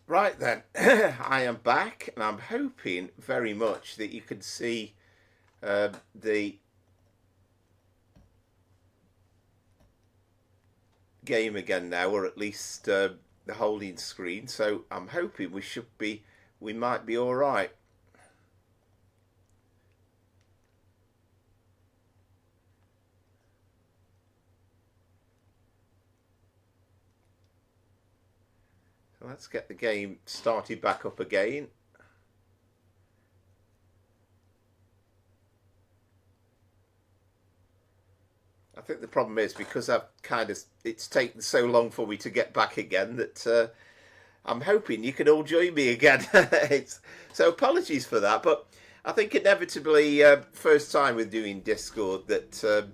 Right then, I am back, and I'm hoping very much that you can see the game again now, or at least the holding screen. So I'm hoping we might be all right. So let's get the game started back up again. I think the problem is because it's taken so long for me to get back again that I'm hoping you can all join me again. So apologies for that, but I think inevitably first time with doing Discord that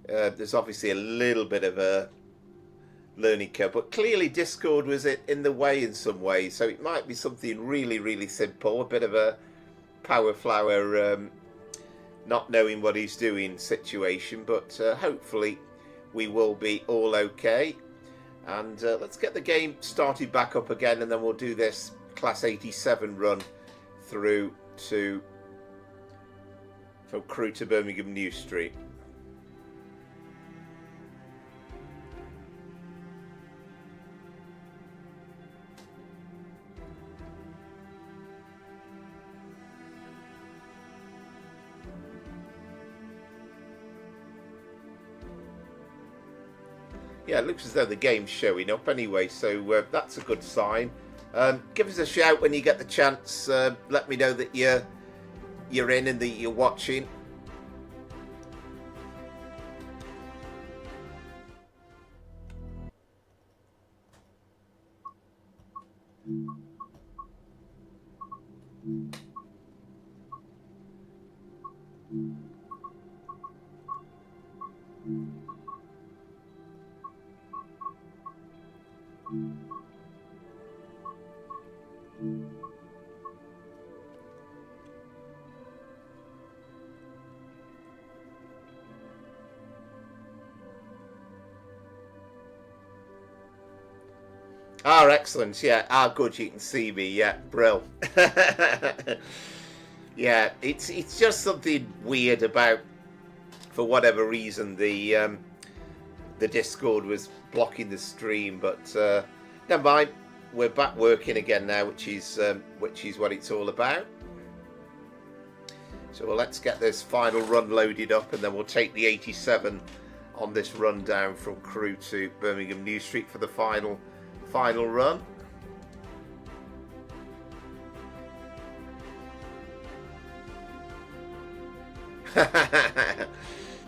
there's obviously a little bit of a learning curve, but clearly Discord was in the way in some ways, so it might be something really simple, a bit of a power flower not knowing what he's doing situation, but hopefully we will be all okay. And let's get the game started back up again, and then we'll do this Class 87 run through to from Crewe to Birmingham New Street. Yeah, it looks as though the game's showing up anyway, so that's a good sign. Give us a shout when you get the chance. Let me know that you're in and that you're watching. Excellent. Yeah, good. You can see me. Yeah, brill. Yeah, it's just something weird about, for whatever reason, the Discord was blocking the stream, but never mind. We're back working again now, which is what it's all about. So let's get this final run loaded up, and then we'll take the 87 on this run down from Crewe to Birmingham New Street for the final run.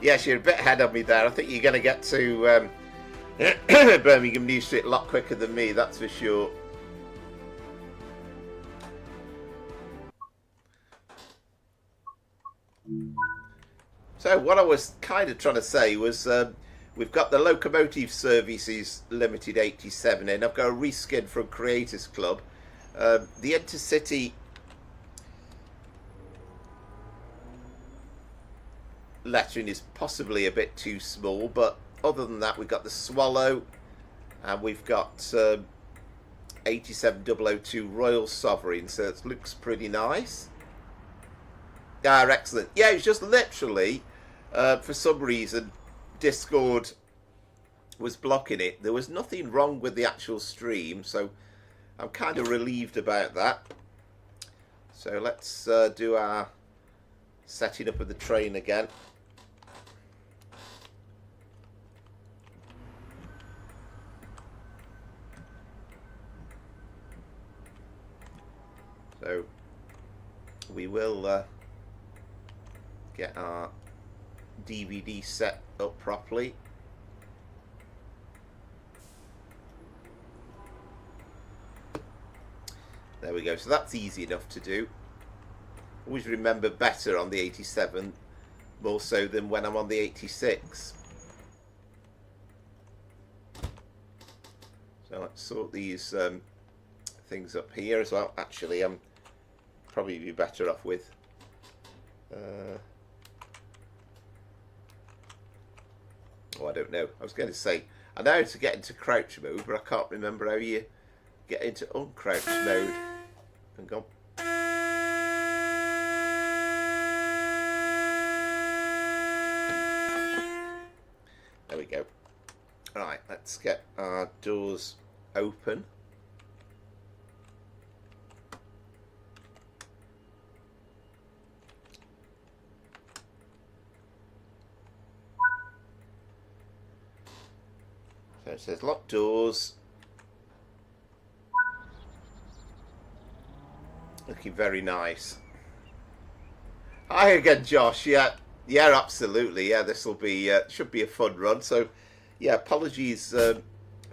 Yes, you're a bit ahead of me there. I think you're going to get to Birmingham New Street a lot quicker than me, that's for sure. So what I was kind of trying to say was we've got the Locomotive Services Limited 87 in. I've got a reskin from Creators Club. The Intercity lettering is possibly a bit too small, but other than that, we've got the Swallow, and we've got 87002 Royal Sovereign, so it looks pretty nice. Excellent. Yeah, it's just literally for some reason Discord was blocking it. There was nothing wrong with the actual stream, so I'm kind of relieved about that. So let's do our setting up of the train again. So we will get our DVD set up properly. There we go. So that's easy enough to do. Always remember better on the 87 more so than when I'm on the 86. So let's sort these things up here as well. Actually, I'm probably be better off with I don't know. I was going to say I know how to get into crouch mode, but I can't remember how you get into uncrouch mode and go. There we go. Right, let's get our doors open. So it says locked doors. Looking very nice. Hi again, Josh. Yeah, absolutely. Yeah, this will be should be a fun run. So, yeah, apologies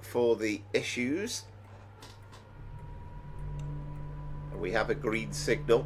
for the issues. We have a green signal.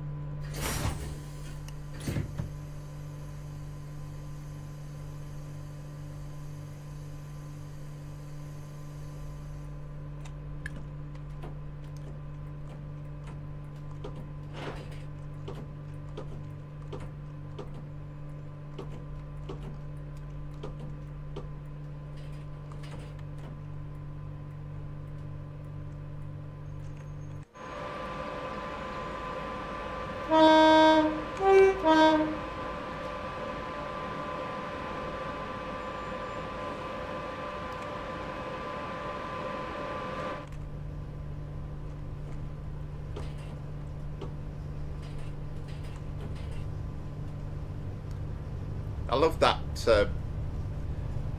I love that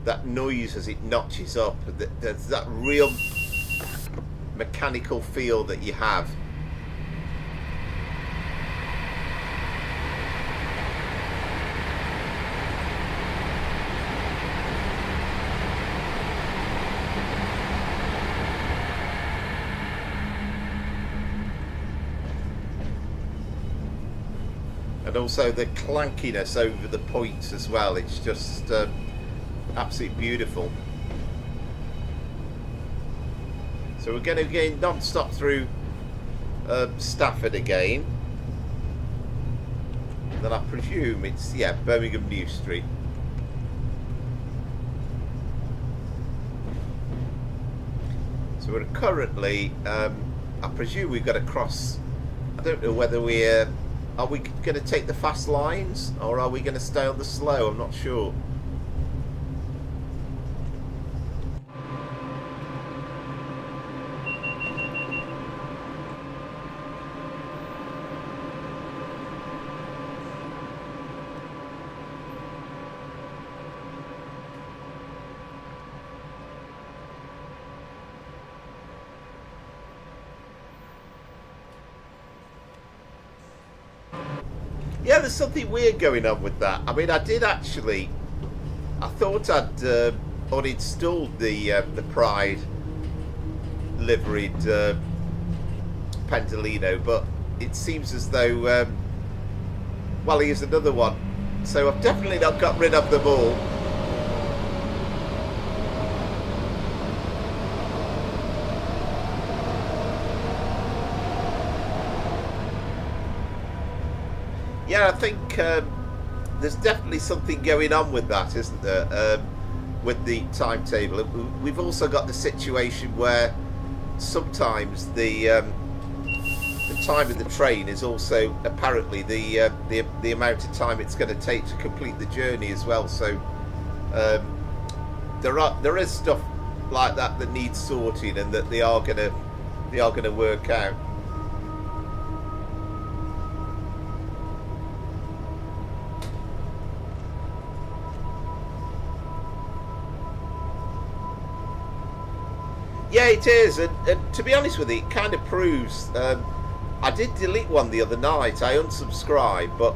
that noise as it notches up. There's that real mechanical feel that you have. And also the clankiness over the points as well. It's just absolutely beautiful. So we're going to go non-stop through Stafford again. And then I presume it's, yeah, Birmingham New Street. So we're currently, I presume we've got to cross, I don't know whether we're, are we going to take the fast lines or are we going to stay on the slow? I'm not sure. Yeah, there's something weird going on with that. I mean, I did actually, I thought I'd uninstalled the Pride liveried Pendolino, but it seems as though, well, here's another one. So I've definitely not got rid of them all. Yeah, I think there's definitely something going on with that, isn't there? With the timetable. We've also got the situation where sometimes the time of the train is also apparently the amount of time it's going to take to complete the journey as well. So there is stuff like that that needs sorting, and that they are going to work out. Yeah, it is, and to be honest with you, it kind of proves. I did delete one the other night. I unsubscribed, but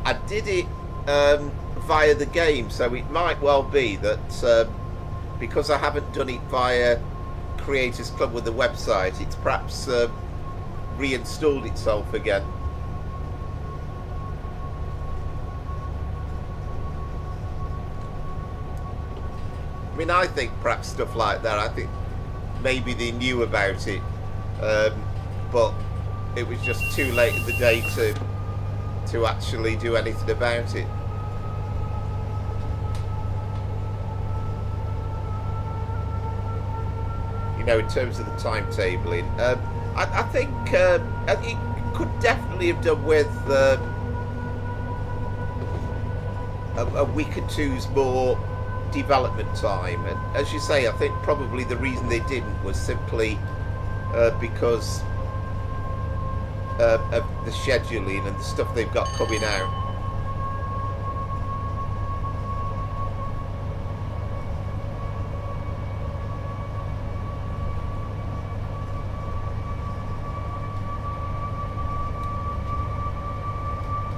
I did it via the game, so it might well be that because I haven't done it via Creators Club with the website, it's perhaps reinstalled itself again. I mean, I think perhaps stuff like that, I think maybe they knew about it, but it was just too late in the day to actually do anything about it. You know, in terms of the timetabling. I think it could definitely have done with a week or two's more development time. And as you say, I think probably the reason they didn't was simply because of the scheduling and the stuff they've got coming out.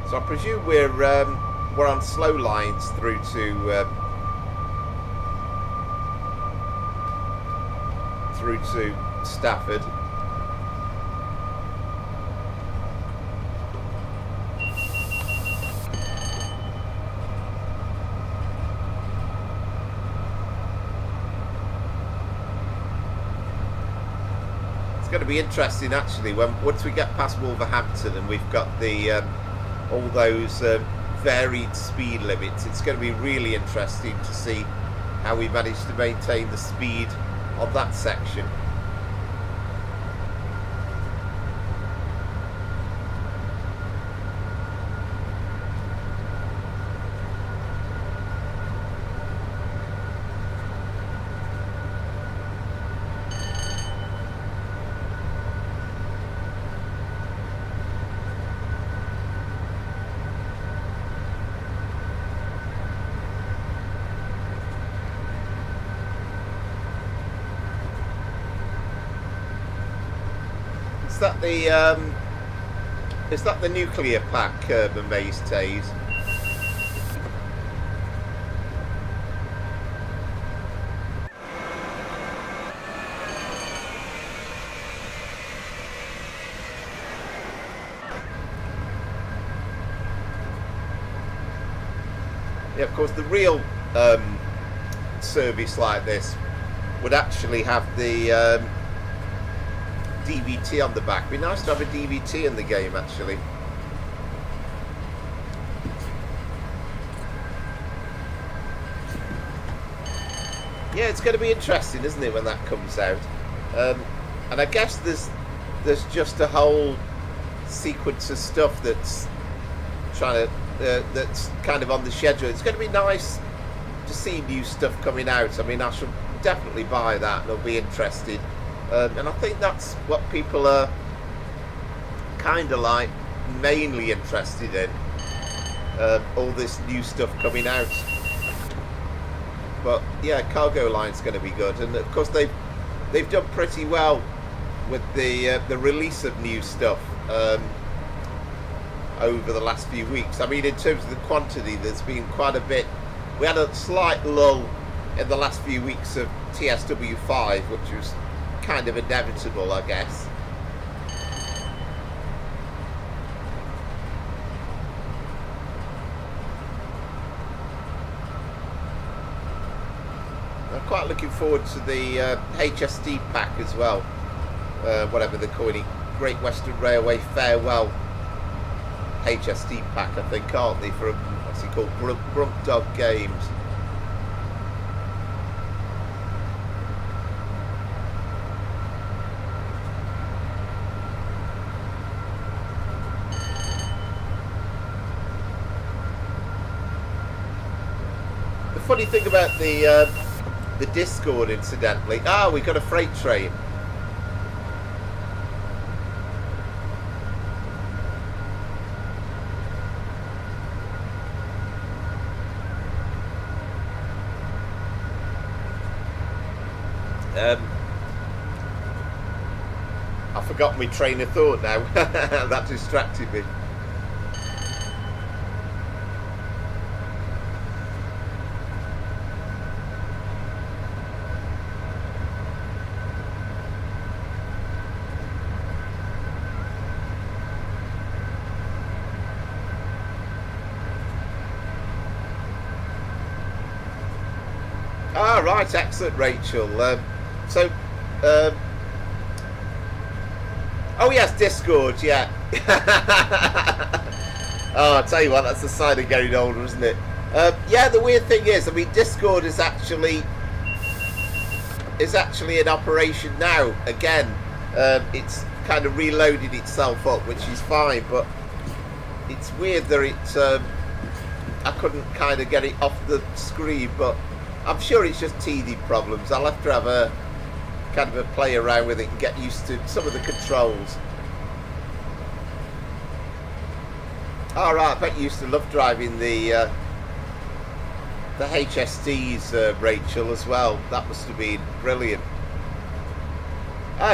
So I presume we're on slow lines through to Stafford. It's going to be interesting actually once we get past Wolverhampton and we've got the all those varied speed limits. It's going to be really interesting to see how we manage to maintain the speed on that section. Is that the nuclear pack, the Maze Taze? Yeah, of course, the real service like this would actually have the DVT on the back. It'd be nice to have a DVT in the game actually. Yeah, it's going to be interesting, isn't it, when that comes out? And I guess there's just a whole sequence of stuff that's that's kind of on the schedule. It's going to be nice to see new stuff coming out. I mean, I should definitely buy that and I'll be interested. And I think that's what people are kind of like mainly interested in, all this new stuff coming out. But yeah, Cargo Line's going to be good, and of course they've done pretty well with the release of new stuff over the last few weeks. I mean, in terms of the quantity, there's been quite a bit. We had a slight lull in the last few weeks of TSW6, which was kind of inevitable, I guess. I'm quite looking forward to the HSD pack as well, whatever they're calling it, Great Western Railway Farewell HSD pack, I think, aren't they, from what's it called, Brum Dog Games. Funny thing about the Discord, incidentally. We got a freight train. I've forgotten my train of thought now. That distracted me. Right, excellent, Rachel. Oh yes, Discord, yeah. Oh, I'll tell you what, that's the sign of getting older, isn't it? Yeah, the weird thing is, I mean, Discord is actually is actually in operation now. Again, it's kind of reloaded itself up, which is fine, but it's weird that I couldn't kind of get it off the screen, but I'm sure it's just teething problems. I'll have to have a kind of a play around with it and get used to some of the controls. Alright, I bet you used to love driving the HSTs, Rachel, as well. That must have been brilliant.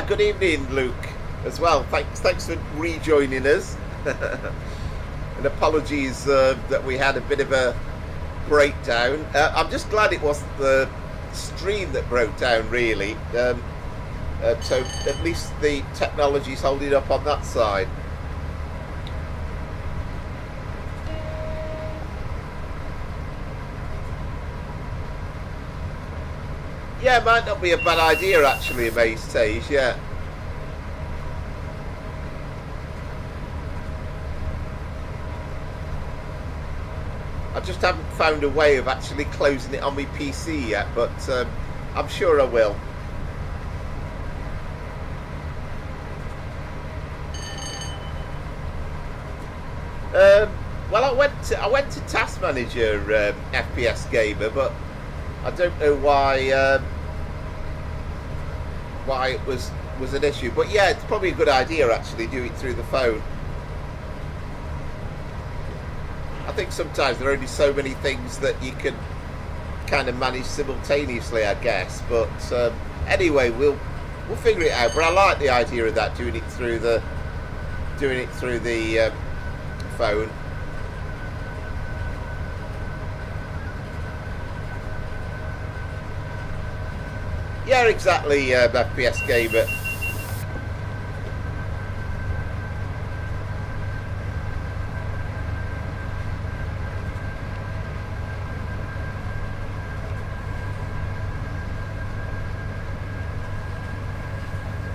Good evening, Luke, as well. Thanks for rejoining us. And apologies that we had a bit of a breakdown. I'm just glad it wasn't the stream that broke down, really. So at least the technology's holding up on that side. Yeah, it might not be a bad idea, actually, Amaze Tage, yeah. I just haven't found a way of actually closing it on my PC yet, but I'm sure I will. Well, I went to Task Manager, FPS Gamer, but I don't know why it was an issue. But yeah, it's probably a good idea actually, do it through the phone. I think sometimes there are only so many things that you can kind of manage simultaneously, I guess. But anyway, we'll figure it out. But I like the idea of that, doing it through the phone. Yeah, exactly, FPS Gamer.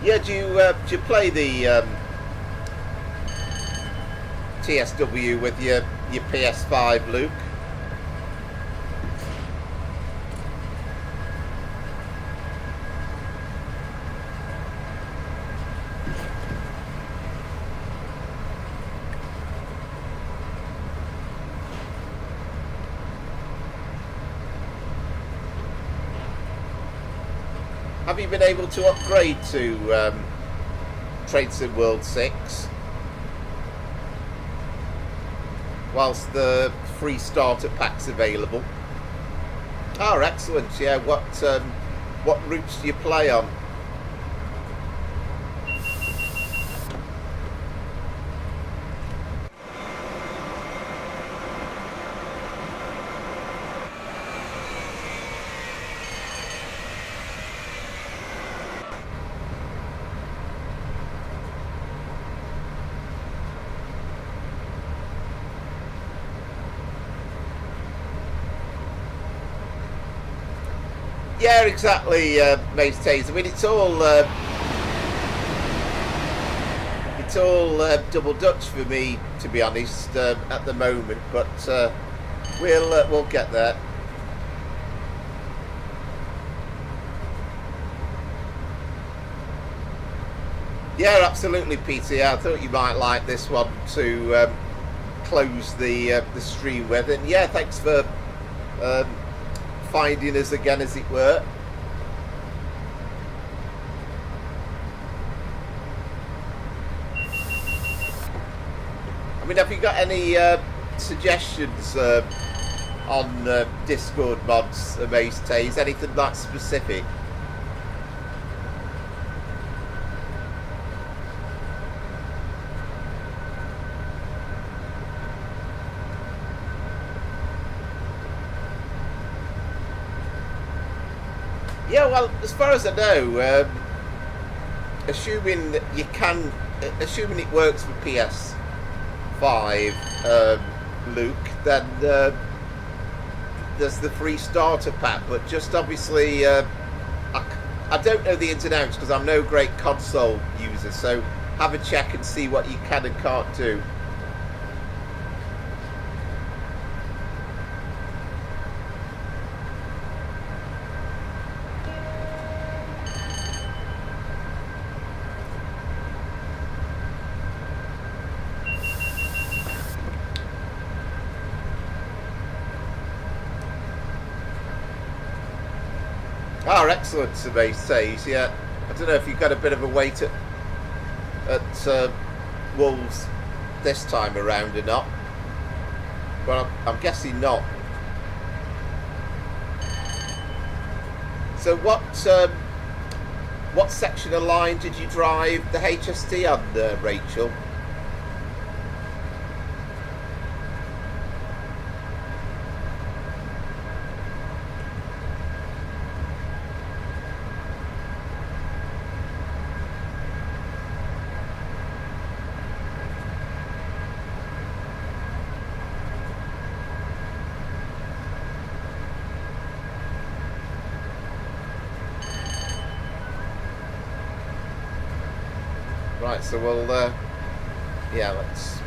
Yeah, do you play the TSW with your PS5, Luke? Have you been able to upgrade to Train Sim World 6 whilst the free starter pack's available? Oh, excellent! Yeah, what routes do you play on? Yeah, exactly, Mace Taze. I mean, it's all double Dutch for me, to be honest, at the moment. But we'll get there. Yeah, absolutely, Peter. Yeah, I thought you might like this one to close the stream with. And yeah, thanks for finding us again, as it were. I mean, have you got any suggestions on Discord mods, Amaze Taze? Anything that specific? Yeah, well, as far as I know, assuming it works for PS5, Luke, then there's the free starter pack. But just obviously, I don't know the ins and outs because I'm no great console user. So have a check and see what you can and can't do. Oh, excellent, Survey says, yeah. I don't know if you've got a bit of a wait at Wolves this time around or not, but I'm guessing not. So what section of line did you drive the HST on, Rachel? Right, so we'll, yeah, let's...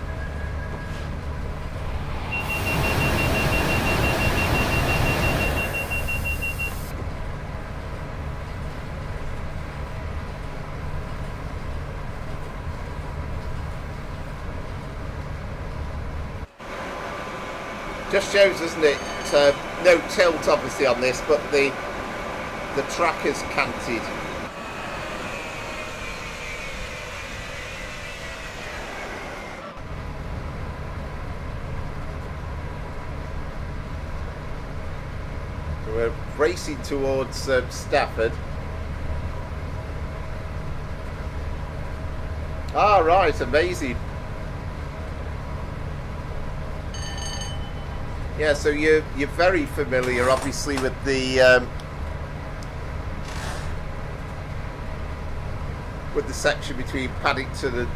Just shows, doesn't it, no tilt obviously on this, but the track is canted. We're racing towards Stafford. Ah, right, amazing. Yeah, so you're very familiar, obviously, with the section between Paddington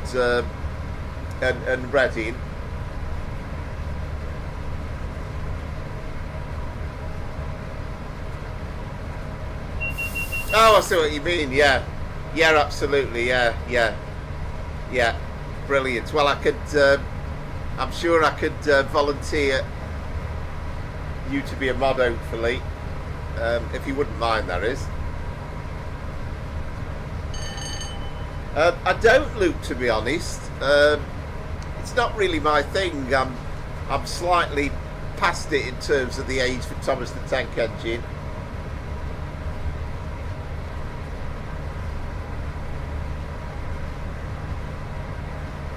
and Reading. Oh, I see what you mean. Yeah, yeah, absolutely. Yeah, brilliant. Well, I could. I'm sure I could volunteer you to be a mod, hopefully, if you wouldn't mind. That is. I don't, Luke, to be honest. It's not really my thing. I'm slightly past it in terms of the age for Thomas the Tank Engine.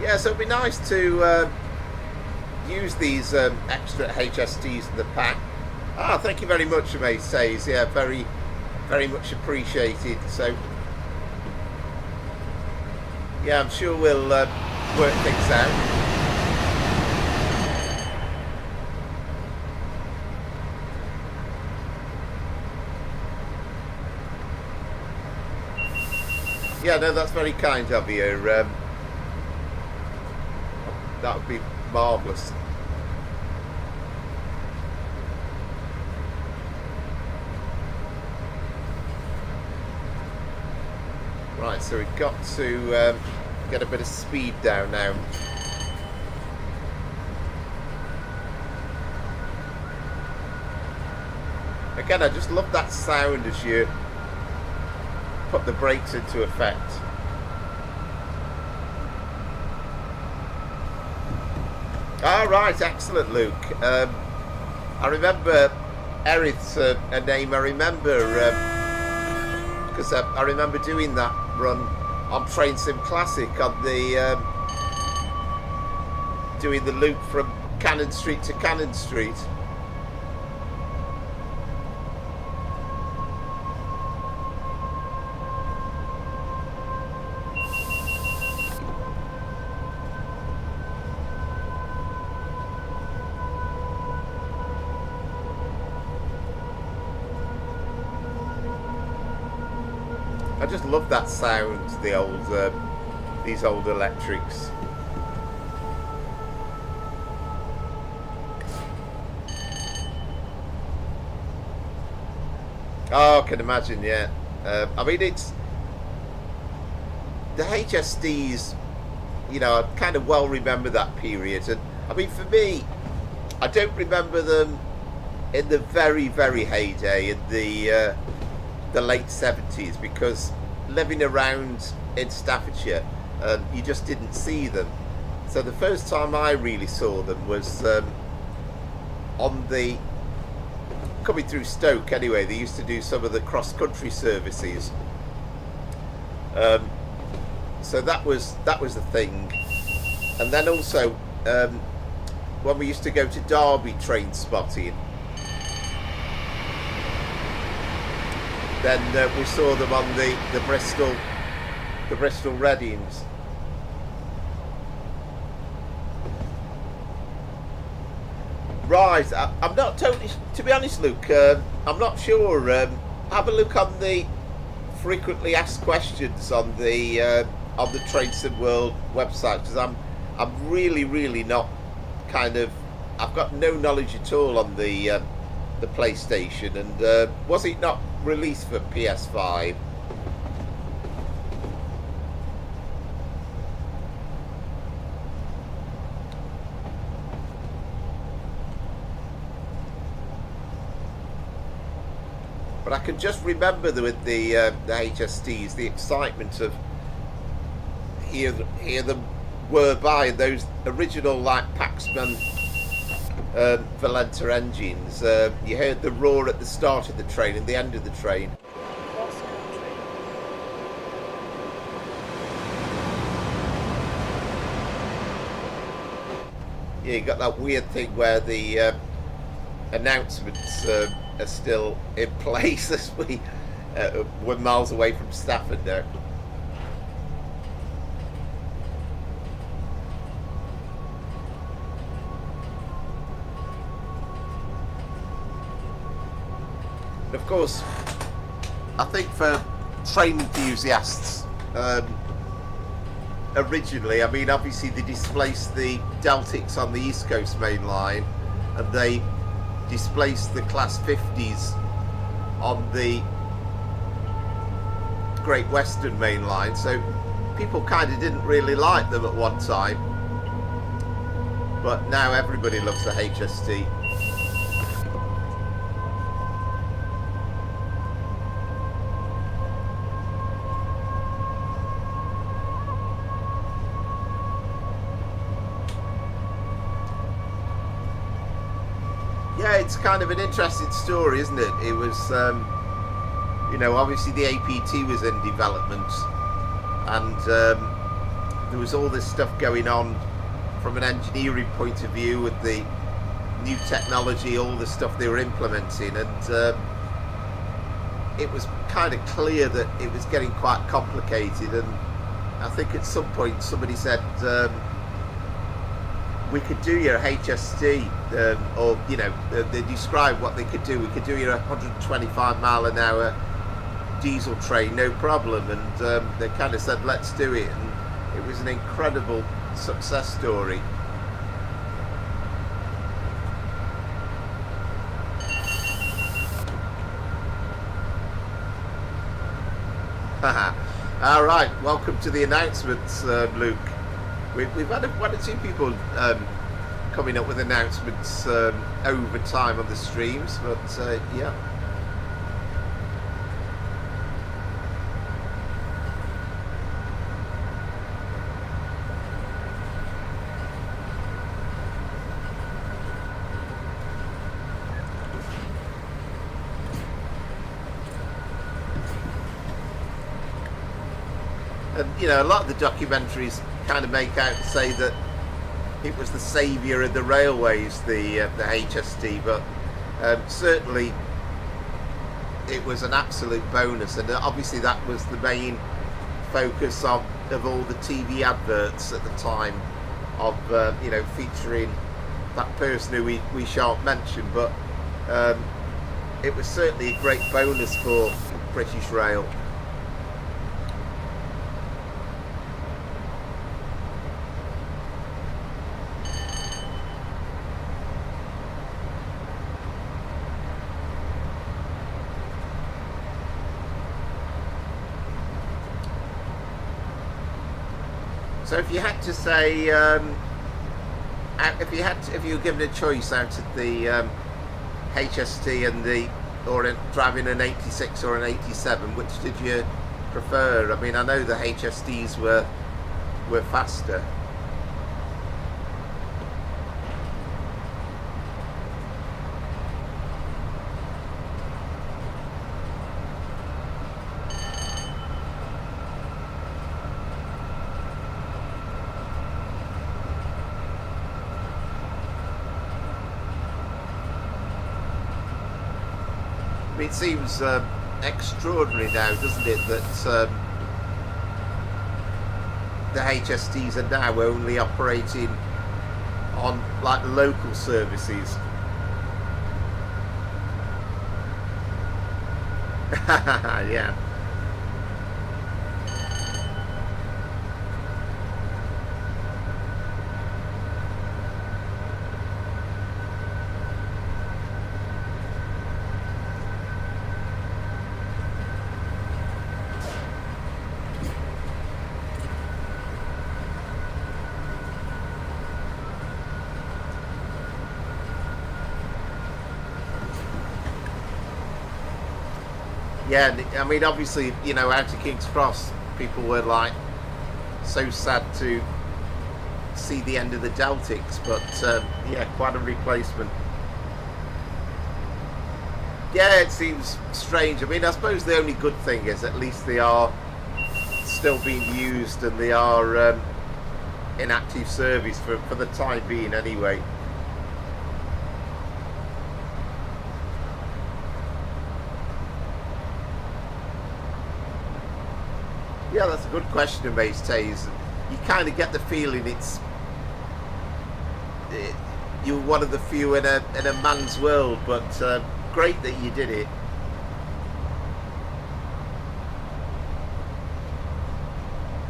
Yeah, so it'd be nice to use these extra HSTs in the pack. Ah, thank you very much, mate. Says, yeah, very, very much appreciated. So, yeah, I'm sure we'll work things out. Yeah, no, that's very kind of you. That would be marvellous. Right, so we've got to get a bit of speed down now. Again, I just love that sound as you put the brakes into effect. All right, excellent, Luke. I remember Erith's a name I remember because I remember doing that run on Train Sim Classic on the doing the loop from Cannon Street to Cannon Street. I just love that sound, the old, these old electrics. Oh, I can imagine, yeah. I mean, it's the HSDs, you know, I kind of well remember that period. And I mean, for me, I don't remember them in the very, very heyday in the late 70s, because living around in Staffordshire, you just didn't see them. So the first time I really saw them was on the coming through Stoke anyway, they used to do some of the cross-country services. So that was the thing. And then also when we used to go to Derby train spotting, then we saw them on the Bristol Readings. Right, I'm not totally, to be honest, Luke, I'm not sure. Have a look on the frequently asked questions on the Trainsim World website, because I'm really not kind of, I've got no knowledge at all on the PlayStation, and was it not released for PS5? But I can just remember with the HSTs, the excitement of hear them whir by, those original like Paxman Valenta engines. You heard the roar at the start of the train and the end of the train. Yeah, you got that weird thing where the announcements are still in place as we're miles away from Stafford now. And of course, I think for train enthusiasts, originally, I mean, obviously they displaced the Deltics on the East Coast main line, and they displaced the Class 50s on the Great Western main line, so people kind of didn't really like them at one time, but now everybody loves the HST. Yeah, it's kind of an interesting story, isn't it? It was, you know, obviously the APT was in development, and there was all this stuff going on from an engineering point of view with the new technology, all the stuff they were implementing, and it was kind of clear that it was getting quite complicated. And I think at some point somebody said, we could do your HST, or, you know, they described what they could do. We could do your 125 mile an hour diesel train, no problem. And they kind of said, let's do it. And it was an incredible success story. All right, welcome to the announcements, Luke. We've had one or two people coming up with announcements over time on the streams, but yeah. And you know, a lot of the documentaries kind of make out to say that it was the saviour of the railways, the HST, but certainly it was an absolute bonus, and obviously that was the main focus of all the TV adverts at the time, of you know, featuring that person who we shan't mention, but it was certainly a great bonus for British Rail. So if you had to say, if you were given a choice out of the HST and driving an 86 or an 87, which did you prefer? I mean, I know the HSTs were faster. it seems extraordinary now, doesn't it, that the HSTs are now only operating on like local services. Yeah. Yeah, I mean, obviously, you know, out of King's Cross, people were like so sad to see the end of the Deltics, but yeah, quite a replacement. Yeah, it seems strange. I mean, I suppose the only good thing is at least they are still being used and they are in active service for the time being anyway. Yeah, that's a good question, Mace Tays. You kind of get the feeling you're one of the few in a man's world, but great that you did it.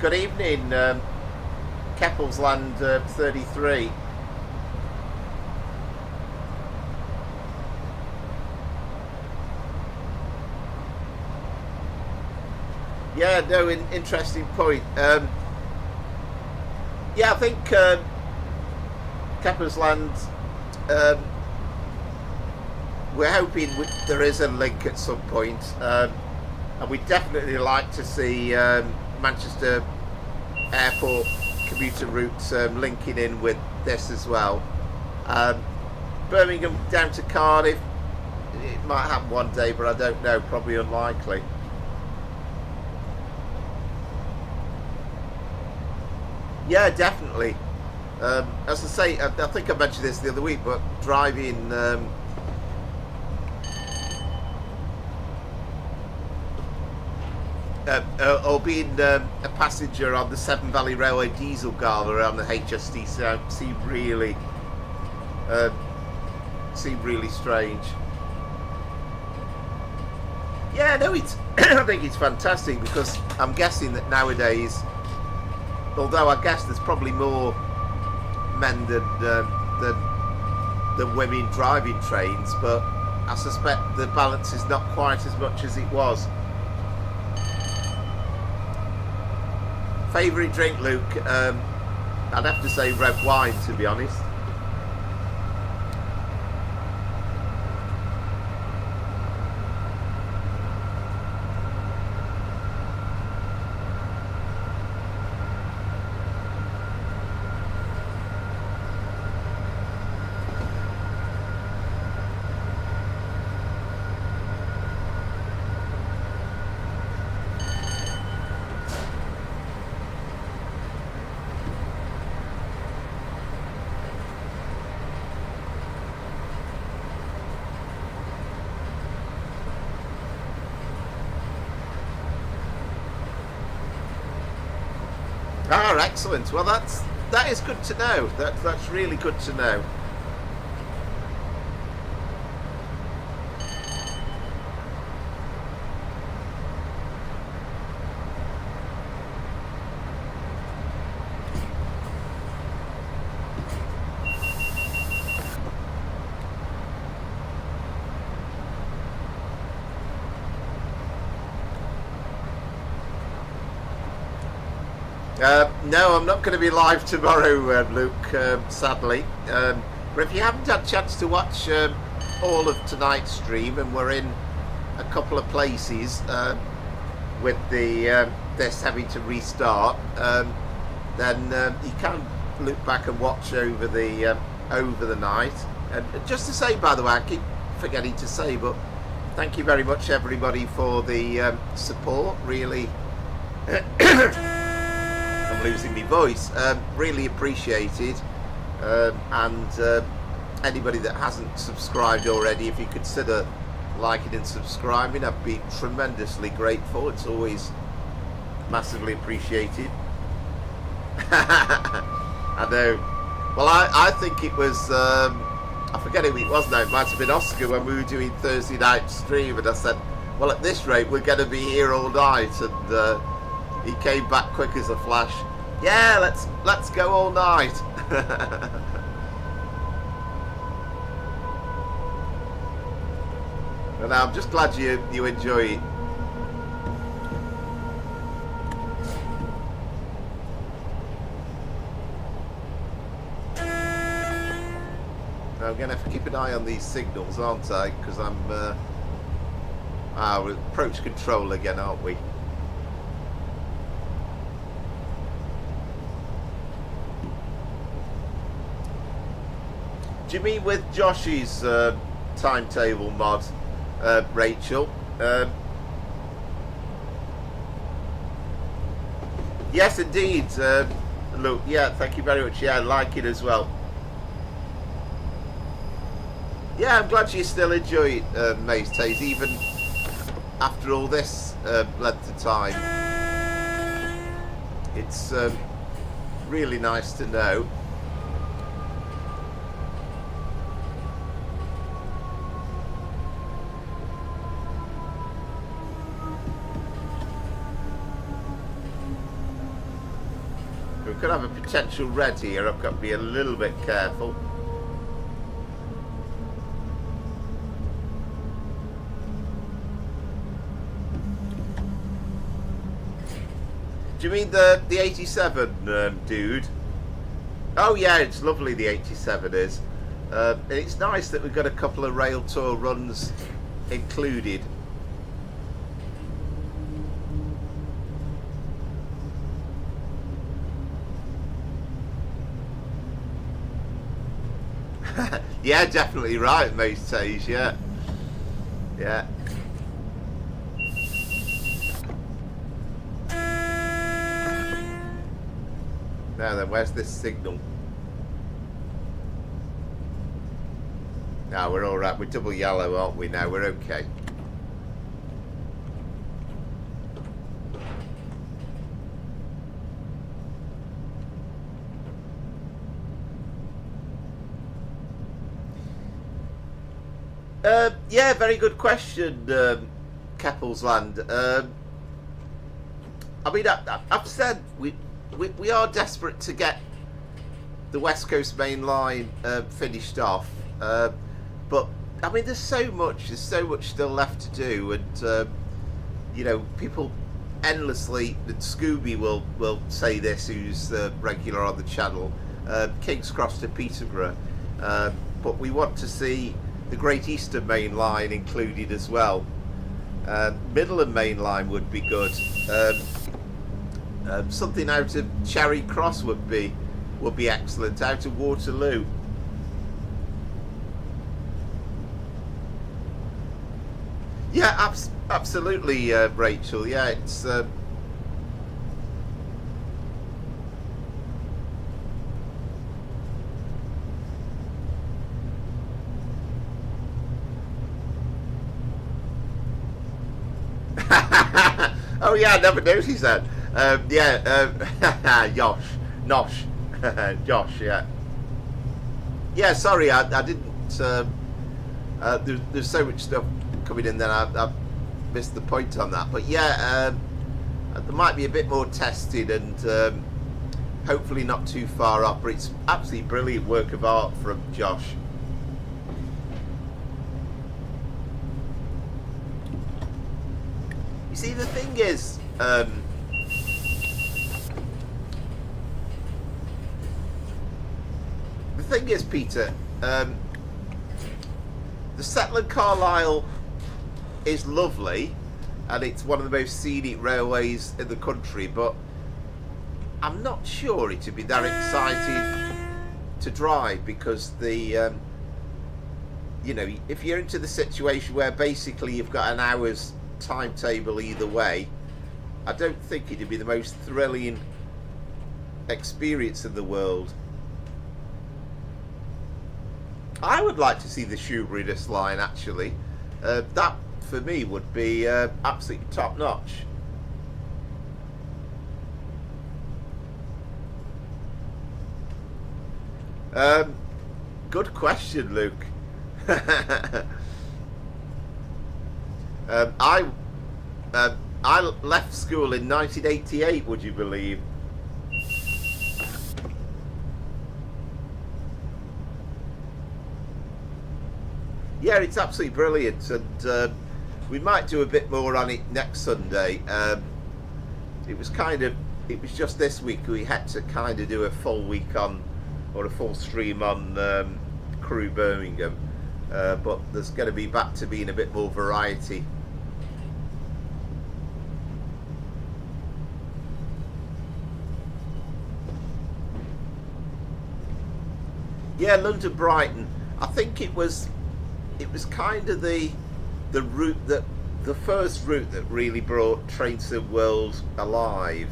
Good evening, Keppelsland 33. Yeah, no, interesting point. Yeah, I think Keppelsland, we're hoping there is a link at some point, and we'd definitely like to see Manchester Airport commuter routes linking in with this as well. Birmingham down to Cardiff, it might happen one day, but I don't know, probably unlikely. Yeah, definitely. As I say, I think I mentioned this the other week, but driving or being a passenger on the Severn Valley Railway diesel gala around the HST seemed really strange. Yeah, no, it's I think it's fantastic, because I'm guessing that nowadays, although I guess there's probably more men than women driving trains, but I suspect the balance is not quite as much as it was. Favourite drink, Luke? I'd have to say red wine, to be honest. Ah, excellent. Well, that is good to know. That's really good to know. No, I'm not going to be live tomorrow, Luke, sadly. But if you haven't had a chance to watch all of tonight's stream, and we're in a couple of places with the this having to restart, then you can look back and watch over the night. And just to say, by the way, I keep forgetting to say, but thank you very much, everybody, for the support. Really. I'm losing my voice. Really appreciated, and anybody that hasn't subscribed already, if you consider liking and subscribing. I've been tremendously grateful. It's always massively appreciated. I know. Well, I think it was, I forget who it was now, it might have been Oscar when we were doing Thursday night stream, and I said, well, at this rate we're going to be here all night, and he came back quick as a flash. Yeah, let's go all night. And I'm just glad you enjoy it. I'm going to have to keep an eye on these signals, aren't I? Because we're approach control again, aren't we? Do you mean with Josh's timetable mod, Rachel? Yes, indeed. Look, yeah, thank you very much. Yeah, I like it as well. Yeah, I'm glad you still enjoy it, Maze Taze, even after all this length of time. It's really nice to know. We could have a potential red here. I've got to be a little bit careful. Do you mean the 87, dude? Oh yeah, it's lovely, the 87 is. And it's nice that we've got a couple of rail tour runs included. Yeah, definitely right, Mace Tage, yeah. Yeah. Now then, where's this signal? Now we're alright, we're double yellow, aren't we now? We're okay. Yeah, very good question, Keppelsland. I mean, I've said we are desperate to get the West Coast Main Line finished off, but I mean, there's so much still left to do, and you know, people endlessly. And Scooby will say this, who's regular on the channel, King's Cross to Peterborough, but we want to see the Great Eastern Main Line included as well. Midland Main Line would be good. Something out of Charing Cross would be excellent. Out of Waterloo. Yeah, absolutely, Rachel. Yeah, it's. Oh yeah, I never noticed that. Yeah, Josh, Josh, yeah. Yeah, sorry, I didn't. There's so much stuff coming in, then I missed the point on that. But yeah, there might be a bit more tested, and hopefully not too far off. But it's absolutely brilliant work of art from Josh. You see, the thing is, Peter, the Setland Carlisle is lovely, and it's one of the most scenic railways in the country, but I'm not sure it would be that exciting to drive, because the you know, if you're into the situation where basically you've got an hour's timetable either way, I don't think it'd be the most thrilling experience in the world. I would like to see the Shoeburyness line, actually. That for me would be absolutely top notch. Good question, Luke. I left school in 1988. Would you believe? Yeah, it's absolutely brilliant, and we might do a bit more on it next Sunday. It was just this week we had to kind of do a full week on, or a full stream on Crewe Birmingham, but there's going to be back to being a bit more variety. Yeah, London Brighton. I think it was kind of the route that the first route that really brought Train Sim World alive,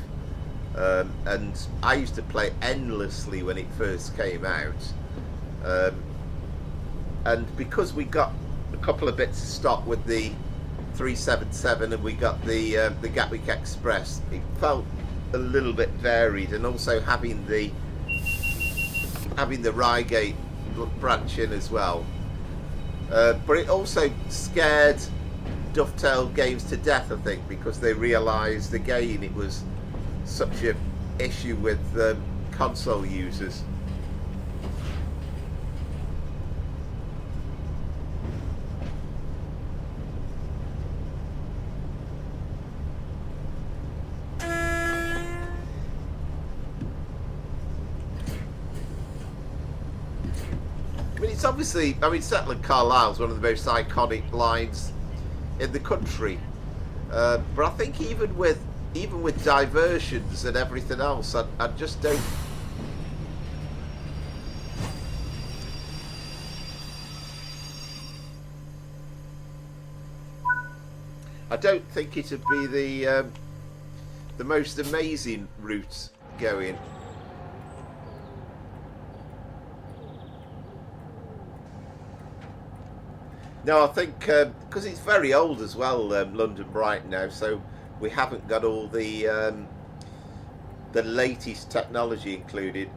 and I used to play endlessly when it first came out, and because we got a couple of bits of stock with the 377 and we got the Gatwick Express, it felt a little bit varied, and also having the Reigate branch in as well. But it also scared Dovetail Games to death, I think, because they realised again it was such an issue with console users. It's obviously, Settler Carlisle is one of the most iconic lines in the country, but I think even with diversions and everything else, I just don't. I don't think it'd be the most amazing route going. No, I think because it's very old as well, London Brighton now, so we haven't got all the latest technology included.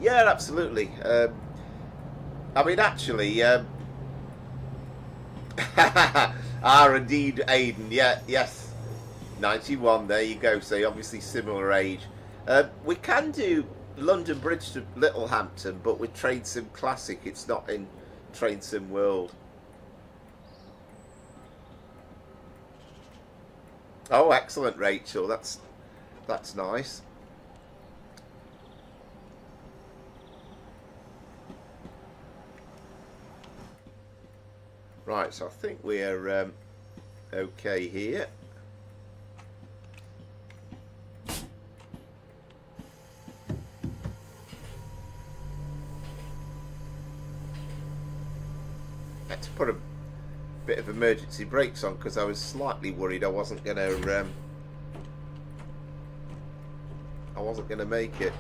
Yeah, absolutely. Actually, indeed, Aidan. Yeah, yes, 91. There you go. So obviously similar age. We can do London Bridge to Littlehampton, but with Train Sim Classic, it's not in Train Sim World. Oh, excellent, Rachel. That's nice. Right, so I think we're okay here. Had to put a bit of emergency brakes on because I was slightly worried I wasn't gonna make it.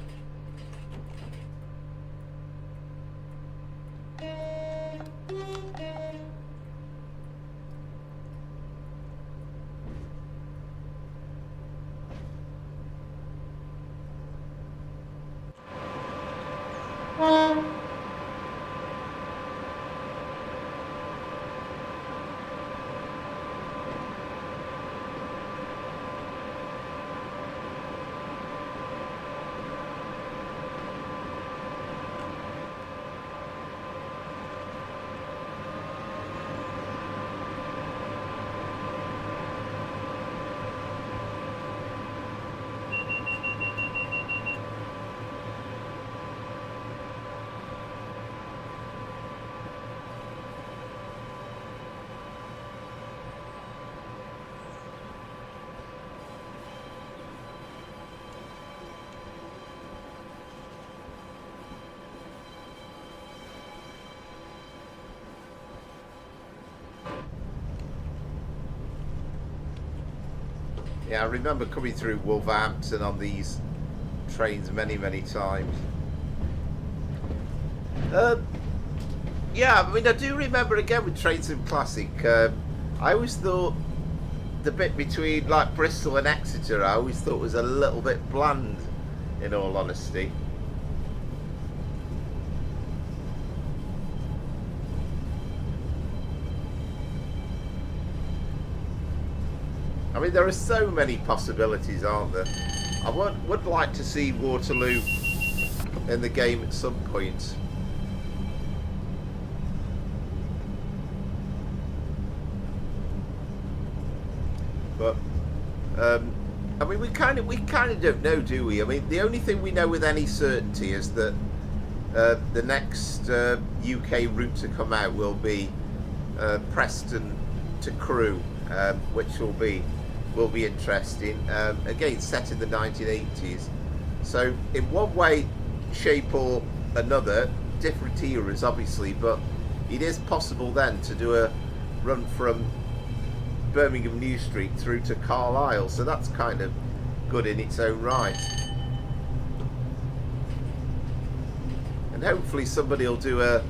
Yeah, I remember coming through Wolverhampton on these trains many times. Yeah, I mean, I do remember again with Train Sim Classic. I always thought the bit between like Bristol and Exeter, I always thought was a little bit bland, in all honesty. I mean, there are so many possibilities, aren't there? I would like to see Waterloo in the game at some point. But I mean, we kind of don't know, do we? I mean, the only thing we know with any certainty is that the next UK route to come out will be Preston to Crewe, which will be interesting. Again, set in the 1980s. So in one way, shape or another, different eras obviously, but it is possible then to do a run from Birmingham New Street through to Carlisle, so that's kind of good in its own right. And hopefully somebody will do a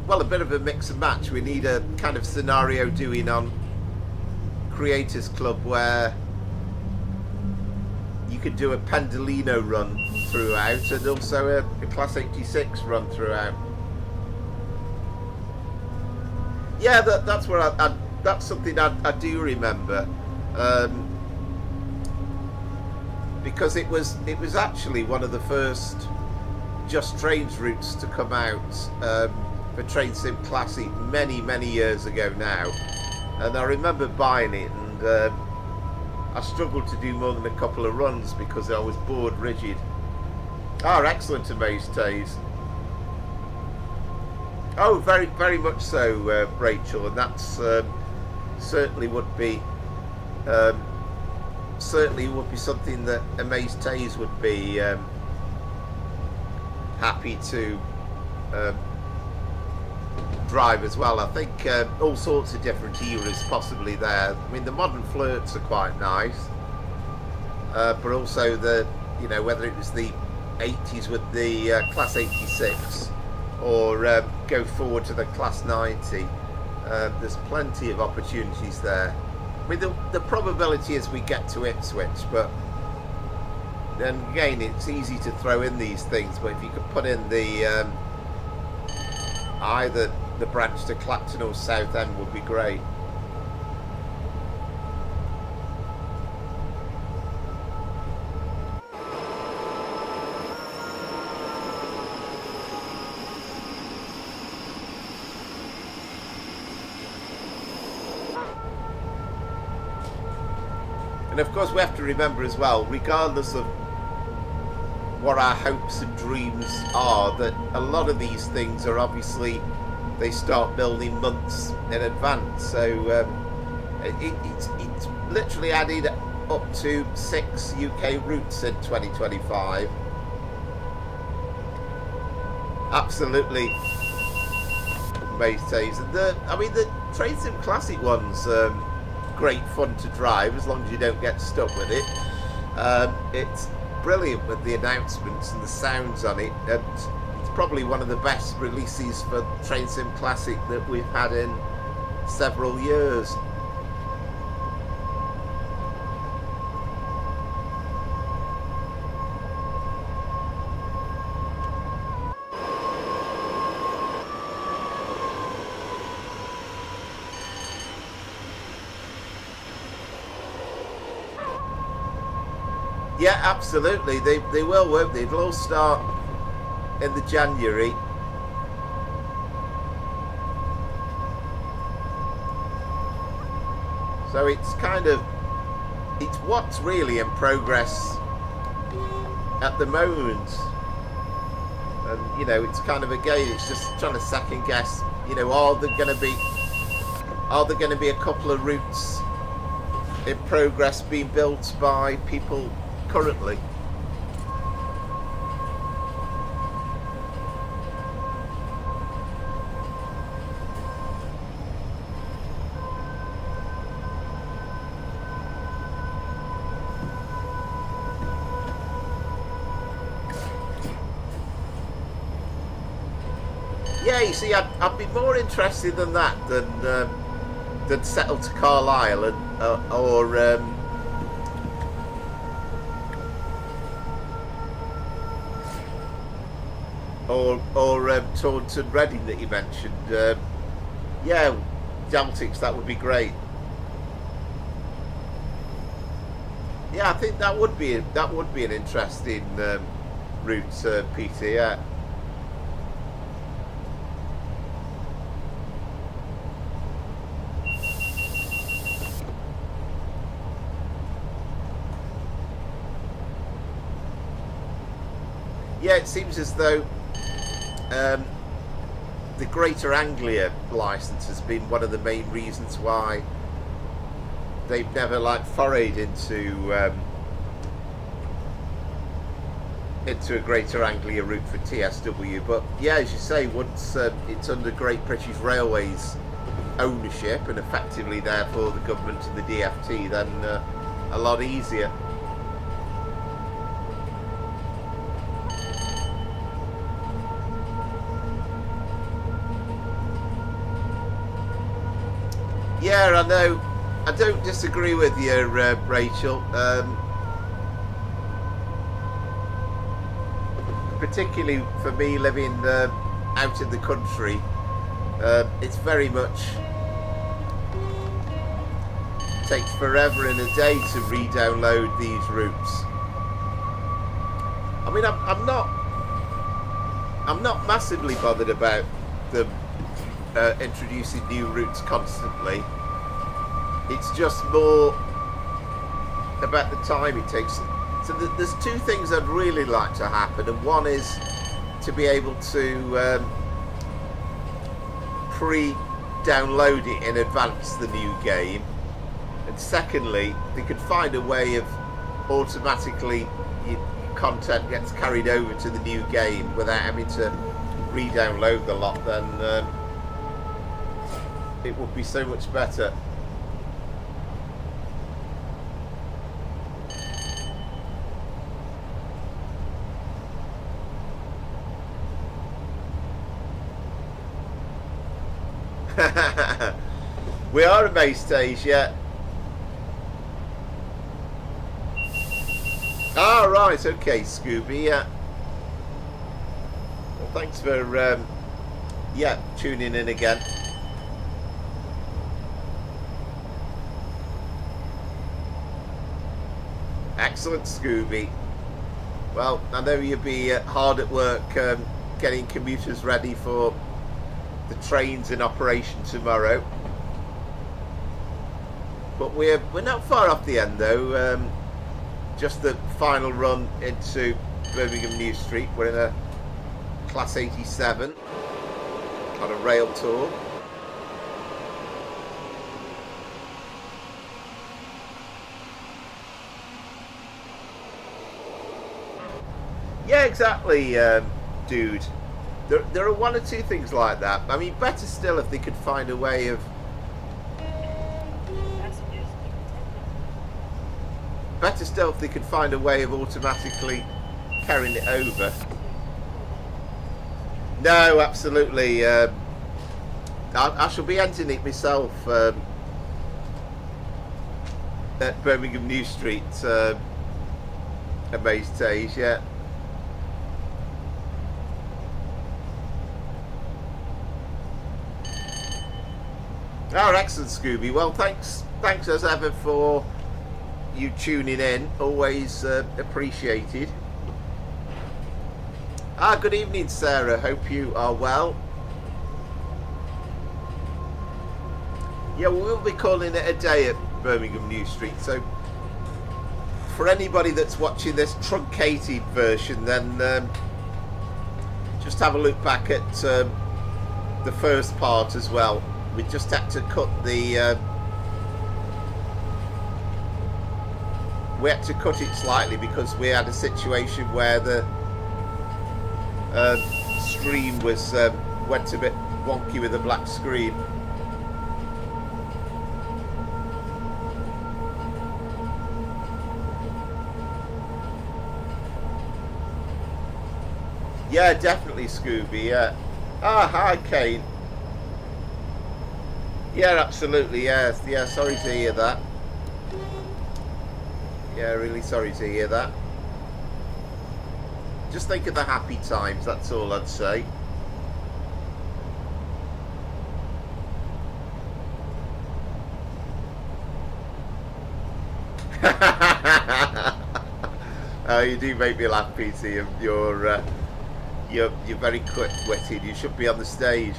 bit of a mix and match. We need a kind of scenario doing on Creators Club where you could do a Pendolino run throughout and also a Class 86 run throughout. Yeah, that's where that's something I do remember, because it was actually one of the first Just Trains routes to come out for Train Sim Classic many years ago now, and I remember buying it, and I struggled to do more than a couple of runs because I was bored rigid. Excellent Amaze Tays. Oh, very much so, Rachel, and that's certainly would be something that Amaze Tays would be happy to drive as well. I think all sorts of different eras possibly there. I mean, the modern flirts are quite nice, but also the, you know, whether it was the 80s with the Class 86. Or go forward to the Class 90. There's plenty of opportunities there. I mean, the probability is we get to Ipswich, but then again, it's easy to throw in these things. But if you could put in the either the branch to Clapton or Southend would be great. And of course we have to remember as well, regardless of what our hopes and dreams are, that a lot of these things are obviously, they start building months in advance. So it's literally added up to 6 UK routes in 2025. Absolutely amazing. And the Train Sim Classic ones, great fun to drive as long as you don't get stuck with it. It's brilliant with the announcements and the sounds on it, and it's probably one of the best releases for Train Sim Classic that we've had in several years. Yeah, absolutely. They will, won't they? It'll all start in the January. So it's kind of, it's what's really in progress at the moment. And, you know, it's kind of, again, it's just trying to second guess, you know, are there going to be a couple of routes in progress being built by people currently? Yeah, you see, I'd be more interested than that than settle to Carlisle and or Taunton Reading that you mentioned. Yeah, Daltics, that would be great. Yeah, I think that would be an interesting route, Peter. Yeah. Yeah, it seems as though the Greater Anglia licence has been one of the main reasons why they've never forayed into a Greater Anglia route for TSW. But yeah, as you say, once it's under Great British Railways ownership and effectively therefore the government and the DFT, then a lot easier. Yeah, I know. I don't disagree with you, Rachel. Particularly for me, living out in the country, it's very much takes forever and a day to re-download these routes. I mean, I'm not massively bothered about them introducing new routes constantly. It's just more about the time it takes. So there's two things I'd really like to happen, and one is to be able to pre-download it in advance the new game, and secondly, they could find a way of automatically your content gets carried over to the new game without having to re-download the lot. Then it would be so much better. We are a May stage, yeah. Ah, right, okay, Scooby, yeah. Well, thanks for yeah, tuning in again. Excellent, Scooby. Well, I know you'll be hard at work getting commuters ready for the trains in operation tomorrow, but we're not far off the end though. Just the final run into Birmingham New Street. We're in a Class 87 on a rail tour. Yeah, exactly, dude. There are one or two things like that. I mean, better still if they could find a way of... Better still if they could find a way of automatically carrying it over. No, absolutely. I shall be entering it myself at Birmingham New Street at May's Days, yeah. Oh, excellent, Scooby. Well, thanks as ever for you tuning in. Always appreciated. Good evening, Sarah. Hope you are well. Yeah, we'll be calling it a day at Birmingham New Street. So, for anybody that's watching this truncated version, then just have a look back at the first part as well. We just had to cut the we had to cut it slightly because we had a situation where the stream was went a bit wonky with the black screen. Yeah, definitely, Scooby. Yeah. Ah, hi, Kane. Yeah, absolutely. Yeah, yeah. Sorry to hear that. Yeah, really sorry to hear that. Just think of the happy times. That's all I'd say. Oh, you do make me laugh, Peter. You're very quick-witted. You should be on the stage.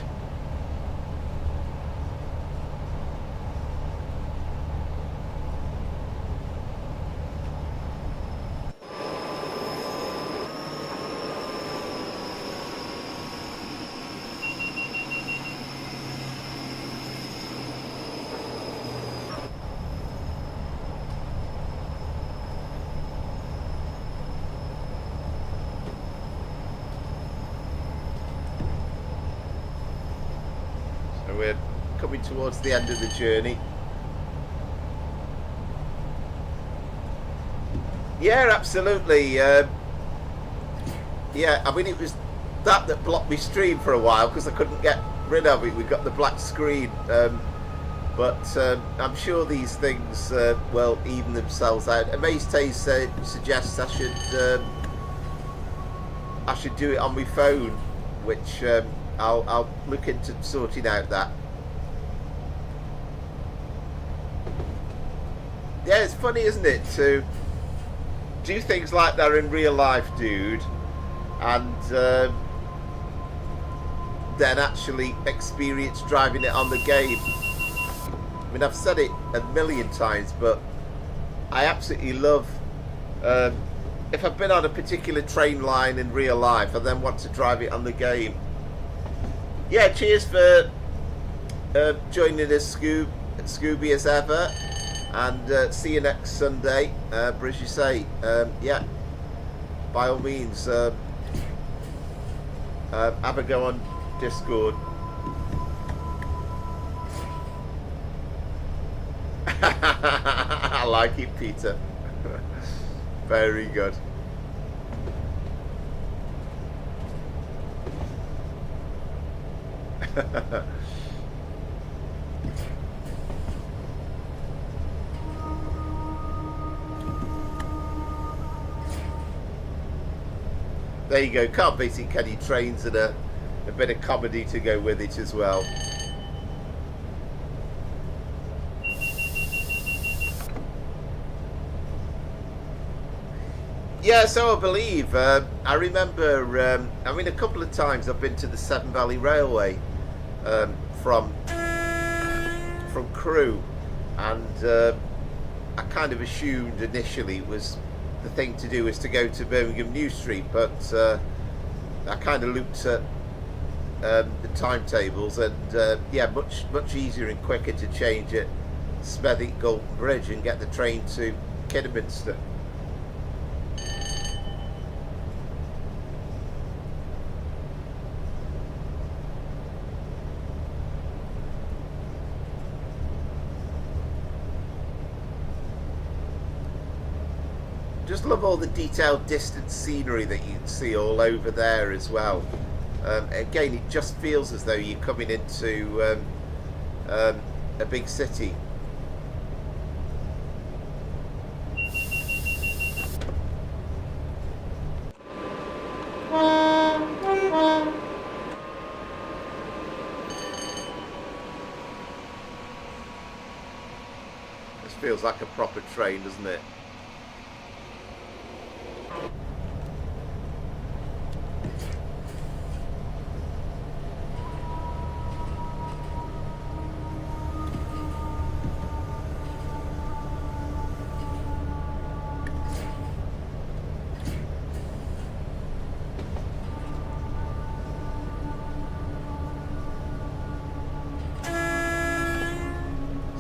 We're coming towards the end of the journey. Yeah, absolutely. Yeah, I mean, it was that blocked me stream for a while because I couldn't get rid of it. We got the black screen, but I'm sure these things will even themselves out. Amaze suggests I should do it on my phone, which I'll look into sorting out that. Yeah, it's funny, isn't it, to do things like that in real life, dude, and then actually experience driving it on the game. I mean, I've said it a million times, but I absolutely love if I've been on a particular train line in real life, I then want to drive it on the game. Yeah, cheers for joining us, Scooby, as ever, and see you next Sunday. But as you say, yeah, by all means, have a go on Discord. I like it, Peter. Very good. There you go. Can't beat it, can you? Trains and a bit of comedy to go with it as well. Yeah, so I believe. I remember, I mean, a couple of times I've been to the Severn Valley Railway from Crewe, and I kind of assumed initially it was the thing to do was to go to Birmingham New Street, but I kind of looked at the timetables, and yeah, much easier and quicker to change at Smethwick Golden Bridge and get the train to Kidderminster. Just love all the detailed distant scenery that you can see all over there as well. Again, it just feels as though you're coming into a big city. This feels like a proper train, doesn't it?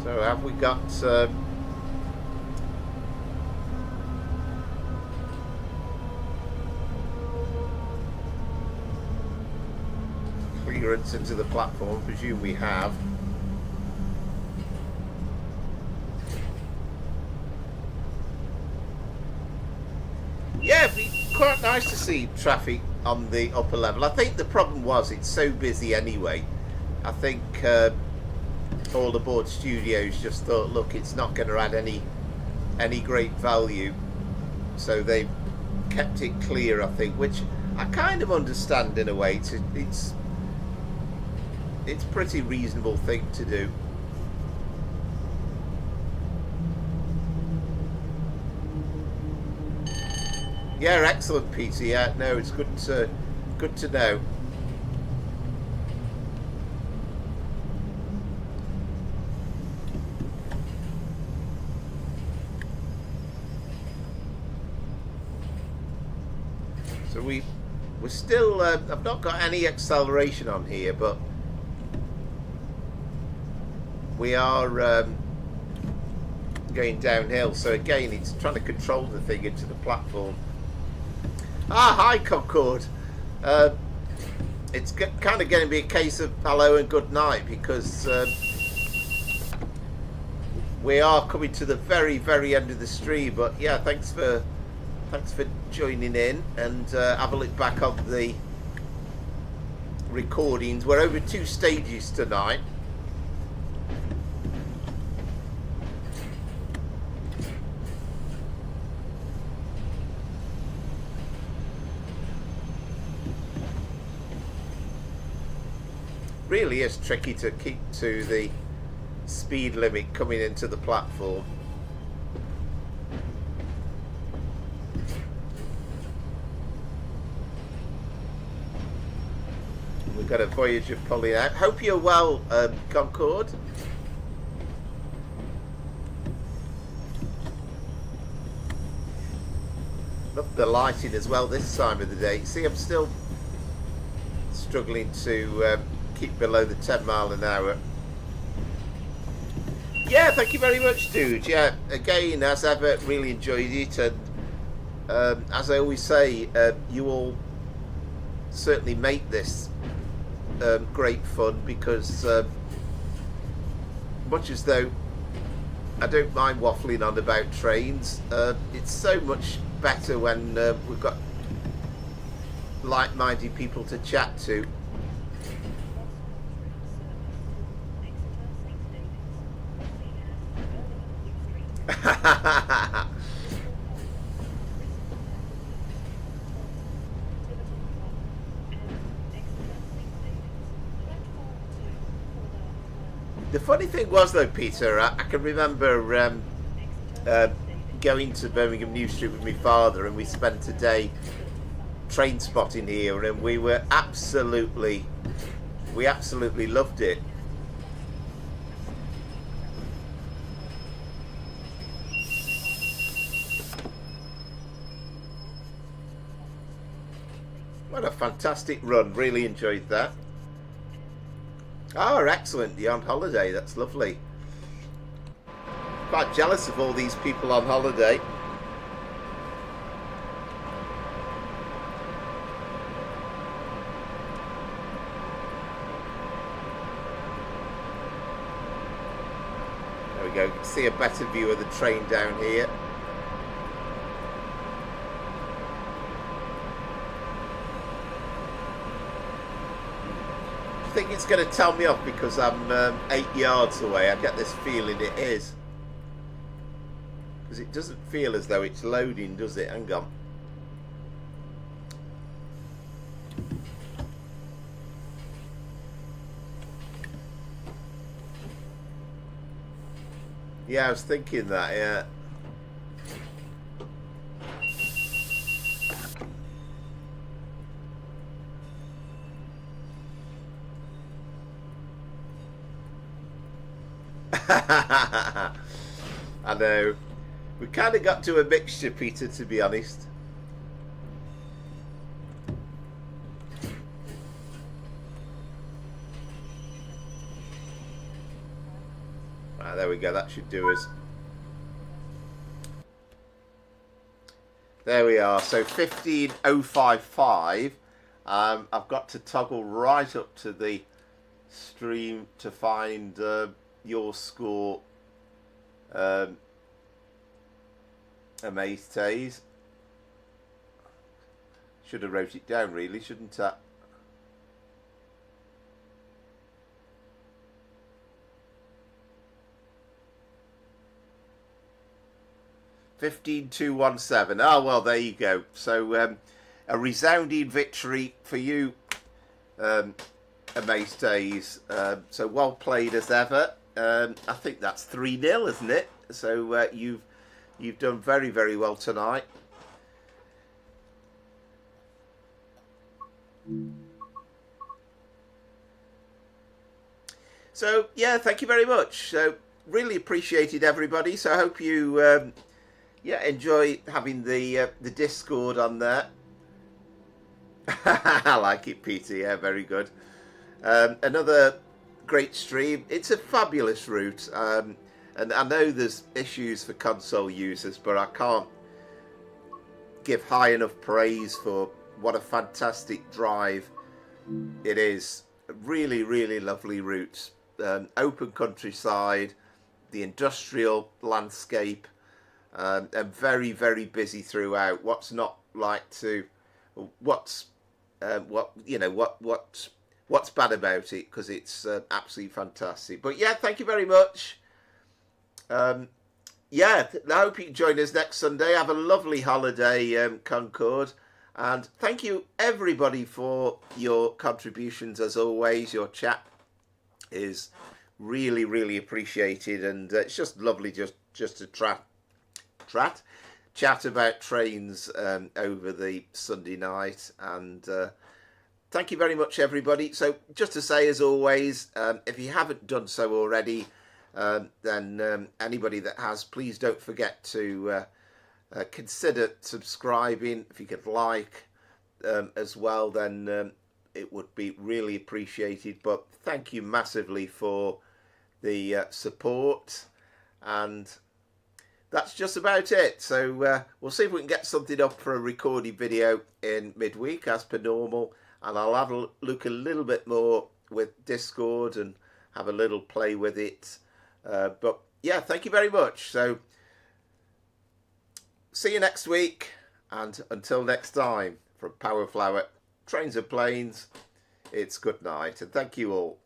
So have we got clearance into the platform? I presume we have. Yeah, it'd be quite nice to see traffic on the upper level. I think the problem was it's so busy anyway. I think all the board studios just thought, look, it's not going to add any great value, so they've kept it clear, I think, which I kind of understand in a way. It's a pretty reasonable thing to do. Yeah, excellent, Peter. Yeah, no, it's good to know. So we're still. I've not got any acceleration on here, but we are going downhill. So again, it's trying to control the thing into the platform. Ah, hi Concord. It's kind of going to be a case of hello and good night, because we are coming to the very, very end of the stream. But yeah, thanks for joining in, and have a look back on the recordings. We're over 2 stages tonight. Really is tricky to keep to the speed limit coming into the platform. We've got a Voyager pulling out. Hope you're well, Concord. Love the lighting as well this time of the day. See, I'm still struggling to keep below the 10 mile an hour. Yeah, thank you very much, dude. Yeah, again, as ever, really enjoyed it, and as I always say, you all certainly make this great fun, because much as though I don't mind waffling on about trains, it's so much better when we've got like-minded people to chat to. The funny thing was, though, Peter, I can remember going to Birmingham New Street with my father, and we spent a day train spotting here, and we absolutely loved it. What a fantastic run. Really enjoyed that. Oh, excellent. You're on holiday. That's lovely. Quite jealous of all these people on holiday. There we go. See a better view of the train down here. I think it's going to tell me off because I'm 8 yards away. I get this feeling it is, because it doesn't feel as though it's loading, does it? Hang on. Yeah, I was thinking that, yeah. I know. We kind of got to a mixture, Peter, to be honest. Right, there we go. That should do us. There we are. So 15,055. I've got to toggle right up to the stream to find your score, Amaze. Should have wrote it down really, shouldn't I? $15,217. Oh well, there you go. So a resounding victory for you, Amaze Days. So well played as ever. I think that's 3-0, isn't it? So you've done very, very well tonight. So yeah, thank you very much. So really appreciated everybody. So I hope you yeah, enjoy having the Discord on there. I like it, Peter. Yeah, very good. Another great stream. It's a fabulous route, and I know there's issues for console users, but I can't give high enough praise for what a fantastic drive it is. Really, really lovely route. Open countryside, the industrial landscape, and very, very busy throughout. What's not like to, what's what's bad about it? Because it's absolutely fantastic. But yeah, thank you very much. Yeah, I hope you can join us next Sunday. Have a lovely holiday, Concord. And thank you, everybody, for your contributions, as always. Your chat is really, really appreciated. And it's just lovely just to chat about trains over the Sunday night. And thank you very much, everybody. So just to say, as always, if you haven't done so already, then anybody that has, please don't forget to consider subscribing. If you could like as well, then it would be really appreciated. But thank you massively for the support, and that's just about it. So we'll see if we can get something up for a recorded video in midweek as per normal, and I'll have a look a little bit more with Discord and have a little play with it. But yeah, thank you very much. So see you next week, and until next time, from Power Flower Trains and Planes, it's good night, and thank you all.